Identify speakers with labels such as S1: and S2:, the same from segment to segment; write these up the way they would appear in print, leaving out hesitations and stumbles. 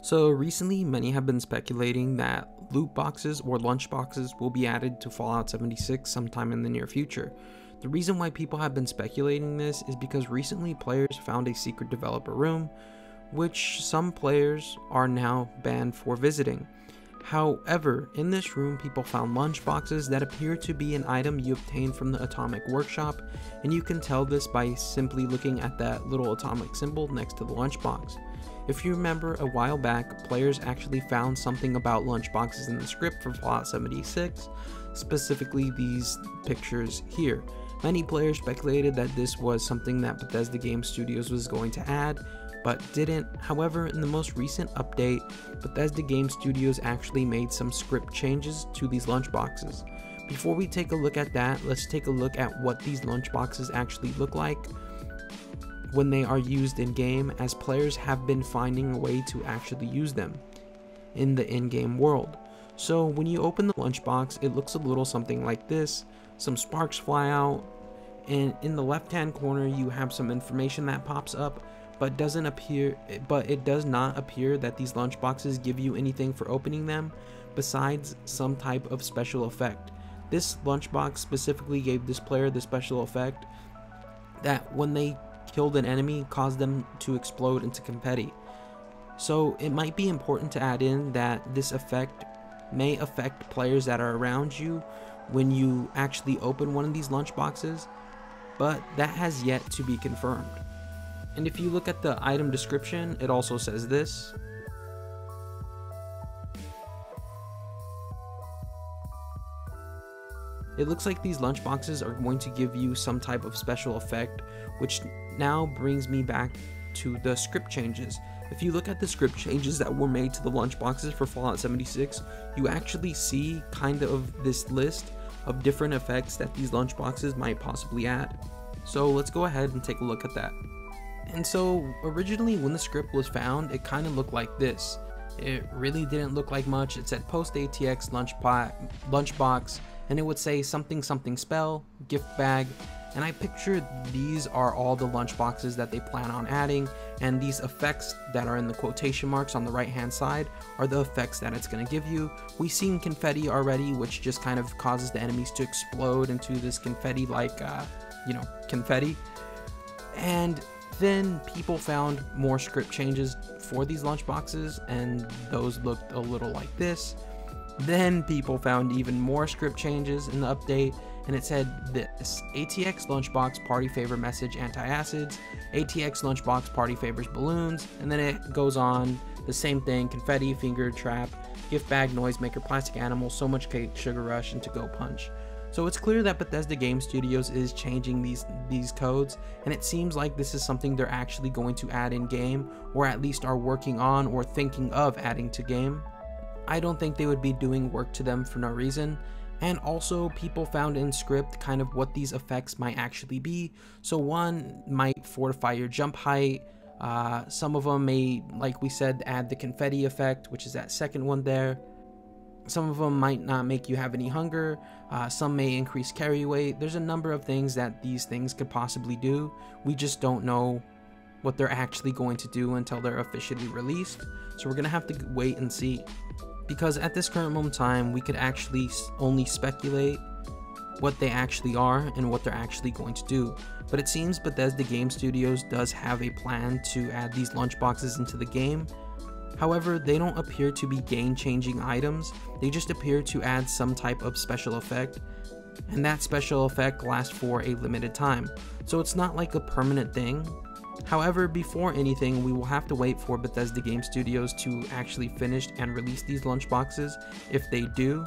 S1: So recently, many have been speculating that loot boxes or lunch boxes will be added to Fallout 76 sometime in the near future. The reason why people have been speculating this is because recently players found a secret developer room, which some players are now banned for visiting. However, in this room, people found lunch boxes that appear to be an item you obtained from the Atomic Workshop, and you can tell this by simply looking at that little atomic symbol next to the lunchbox. If you remember, a while back, players actually found something about lunchboxes in the script for Fallout 76, specifically these pictures here. Many players speculated that this was something that Bethesda Game Studios was going to add, but didn't. However, in the most recent update, Bethesda Game Studios actually made some script changes to these lunchboxes. Before we take a look at that, let's take a look at what these lunchboxes actually look like when they are used in game, as players have been finding a way to actually use them in the in-game world. So when you open the lunchbox, it looks a little something like this. Some sparks fly out, and in the left hand corner you have some information that pops up, but it does not appear that these lunchboxes give you anything for opening them besides some type of special effect. This lunchbox specifically gave this player the special effect that when they killed an enemy caused them to explode into confetti. So it might be important to add in that this effect may affect players that are around you when you actually open one of these lunchboxes, but that has yet to be confirmed. And if you look at the item description, it also says this. It looks like these lunchboxes are going to give you some type of special effect, which now brings me back to the script changes. If you look at the script changes that were made to the lunchboxes for Fallout 76, you actually see kind of this list of different effects that these lunchboxes might possibly add. So let's go ahead and take a look at that. And so originally when the script was found, it kind of looked like this. It really didn't look like much. It said post ATX lunchbox, and it would say something something spell, gift bag, and I pictured these are all the lunchboxes that they plan on adding, and these effects that are in the quotation marks on the right hand side are the effects that it's going to give you. We've seen confetti already, which just kind of causes the enemies to explode into this confetti like, confetti. And then people found more script changes for these lunchboxes, and those looked a little like this. Then people found even more script changes in the update, and it said this: ATX lunchbox party favor message anti-acids, ATX lunchbox party favors balloons, and then it goes on the same thing: confetti, finger trap, gift bag, noisemaker, plastic animal, so much cake, sugar rush, and to go punch. So it's clear that Bethesda Game Studios is changing these codes, and it seems like this is something they're actually going to add in game, or at least are working on or thinking of adding to game. I don't think they would be doing work to them for no reason. And also, people found in script kind of what these effects might actually be. So one might fortify your jump height. Some of them may, like we said, add the confetti effect, which is that second one there. Some of them might not make you have any hunger. Some may increase carry weight. There's a number of things that these things could possibly do. We just don't know what they're actually going to do until they're officially released. So we're gonna have to wait and see. Because at this current moment in time, we could actually only speculate what they actually are and what they're actually going to do. But it seems Bethesda Game Studios does have a plan to add these lunchboxes into the game. However, they don't appear to be game-changing items. They just appear to add some type of special effect, and that special effect lasts for a limited time. So it's not like a permanent thing. However, before anything, we will have to wait for Bethesda Game Studios to actually finish and release these lunchboxes, if they do,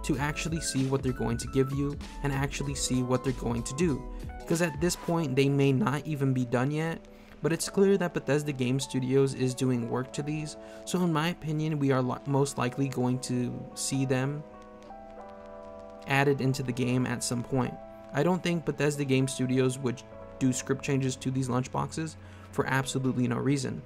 S1: to actually see what they're going to give you and actually see what they're going to do. Because at this point, they may not even be done yet, but it's clear that Bethesda Game Studios is doing work to these, so in my opinion, we are most likely going to see them added into the game at some point. I don't think Bethesda Game Studios would do script changes to these lunchboxes for absolutely no reason.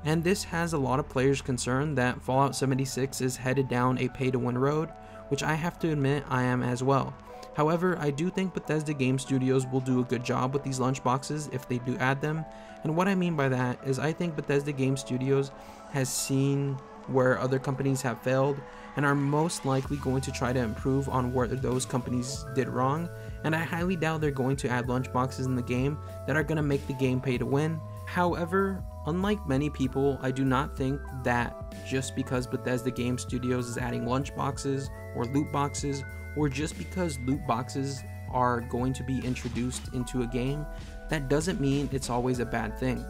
S1: And this has a lot of players concerned that Fallout 76 is headed down a pay-to-win road, which I have to admit I am as well. However, I do think Bethesda Game Studios will do a good job with these lunchboxes if they do add them. And what I mean by that is I think Bethesda Game Studios has seen where other companies have failed and are most likely going to try to improve on where those companies did wrong. And I highly doubt they're going to add lunchboxes in the game that are going to make the game pay to win. However, unlike many people, I do not think that just because Bethesda Game Studios is adding lunchboxes or loot boxes, or just because loot boxes are going to be introduced into a game, that doesn't mean it's always a bad thing.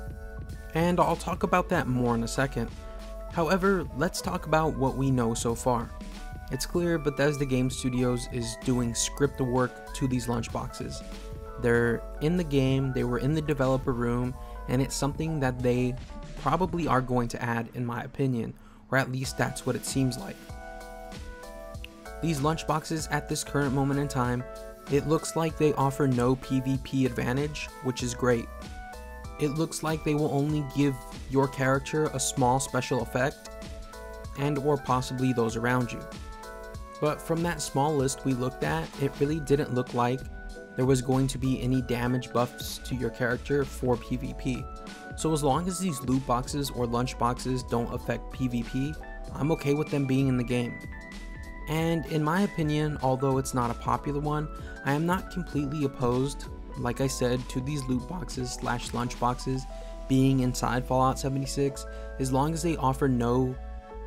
S1: And I'll talk about that more in a second. However, let's talk about what we know so far. It's clear Bethesda Game Studios is doing script work to these lunchboxes. They're in the game, they were in the developer room, and it's something that they probably are going to add, in my opinion, or at least that's what it seems like. These lunchboxes at this current moment in time, it looks like they offer no PvP advantage, which is great. It looks like they will only give your character a small special effect, and or possibly those around you. But from that small list we looked at, it really didn't look like there was going to be any damage buffs to your character for PvP. So as long as these loot boxes or lunch boxes don't affect PvP, I'm okay with them being in the game. And in my opinion, although it's not a popular one, I am not completely opposed, like I said, to these loot boxes / lunch boxes being inside Fallout 76, as long as they offer no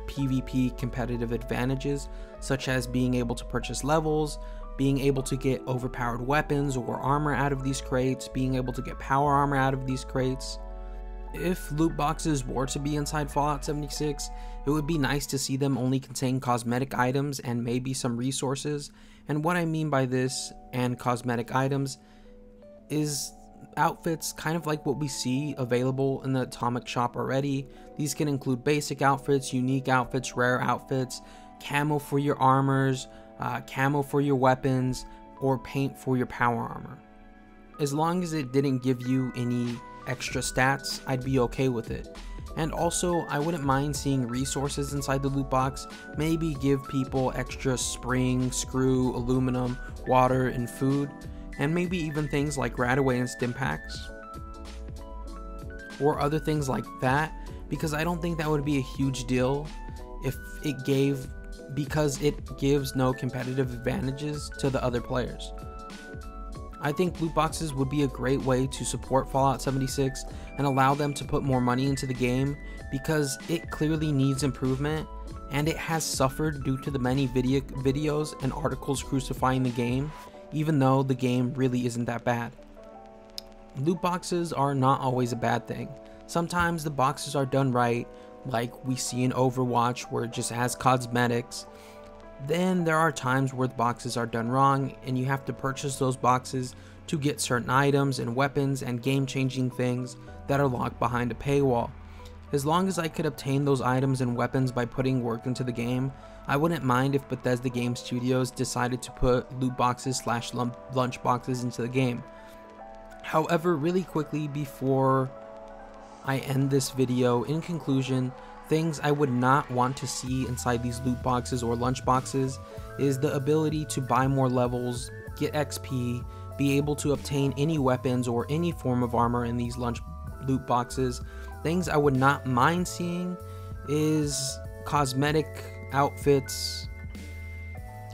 S1: PvP competitive advantages, such as being able to purchase levels, being able to get overpowered weapons or armor out of these crates, being able to get power armor out of these crates. If loot boxes were to be inside Fallout 76, it would be nice to see them only contain cosmetic items and maybe some resources. And what I mean by this and cosmetic items is outfits kind of like what we see available in the Atomic Shop already. These can include basic outfits, unique outfits, rare outfits, camo for your armors, camo for your weapons, or paint for your power armor. As long as it didn't give you any extra stats, I'd be okay with it. And also, I wouldn't mind seeing resources inside the loot box, maybe give people extra spring, screw, aluminum, water, and food, and maybe even things like Radaway and stim packs, or other things like that, because I don't think that would be a huge deal if it gave, because it gives no competitive advantages to the other players. I think loot boxes would be a great way to support Fallout 76 and allow them to put more money into the game, because it clearly needs improvement and it has suffered due to the many videos and articles crucifying the game, even though the game really isn't that bad. Loot boxes are not always a bad thing. Sometimes the boxes are done right, like we see in Overwatch where it just has cosmetics. Then there are times where the boxes are done wrong and you have to purchase those boxes to get certain items and weapons and game-changing things that are locked behind a paywall. As long as I could obtain those items and weapons by putting work into the game, I wouldn't mind if Bethesda Game Studios decided to put loot boxes / lunch boxes into the game. However, really quickly before I end this video, in conclusion, things I would not want to see inside these loot boxes or lunch boxes is the ability to buy more levels, get XP, be able to obtain any weapons or any form of armor in these loot boxes. Things I would not mind seeing is cosmetic outfits,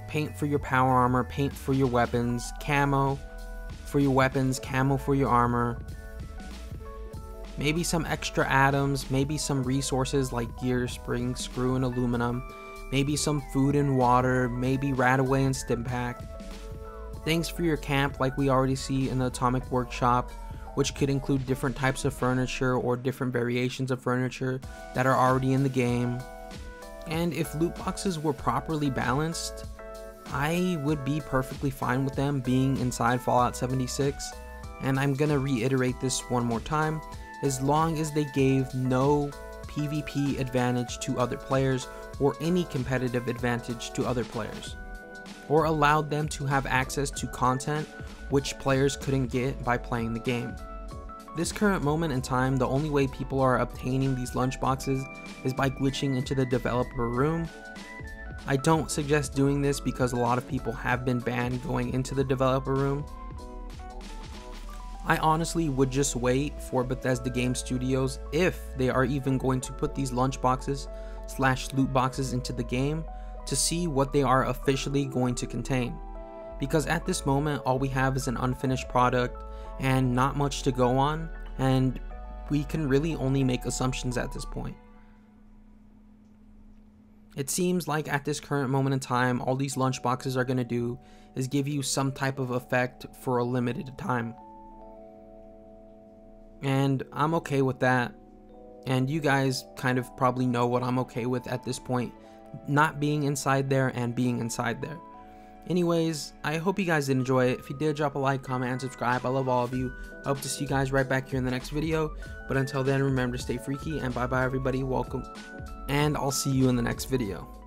S1: paint for your power armor, paint for your weapons, camo for your weapons, camo for your armor, maybe some extra atoms, maybe some resources like gear, spring, screw, and aluminum, maybe some food and water, maybe Radaway and stim pack, things for your camp like we already see in the Atomic Workshop, which could include different types of furniture or different variations of furniture that are already in the game. And if loot boxes were properly balanced, I would be perfectly fine with them being inside Fallout 76. And I'm gonna reiterate this one more time, as long as they gave no PvP advantage to other players or any competitive advantage to other players, or allowed them to have access to content which players couldn't get by playing the game. This current moment in time, the only way people are obtaining these lunchboxes is by glitching into the developer room, I don't suggest doing this because a lot of people have been banned going into the developer room. I honestly would just wait for Bethesda Game Studios, if they are even going to put these lunchboxes / loot boxes into the game, to see what they are officially going to contain. Because at this moment, all we have is an unfinished product and not much to go on, and we can really only make assumptions at this point. It seems like at this current moment in time, all these lunchboxes are going to do is give you some type of effect for a limited time. And I'm okay with that. And you guys kind of probably know what I'm okay with at this point, not being inside there and being inside there. Anyways, I hope you guys did enjoy it. If you did, drop a like, comment, and subscribe. I love all of you. I hope to see you guys right back here in the next video. But until then, remember to stay freaky, and bye bye everybody. Welcome, and I'll see you in the next video.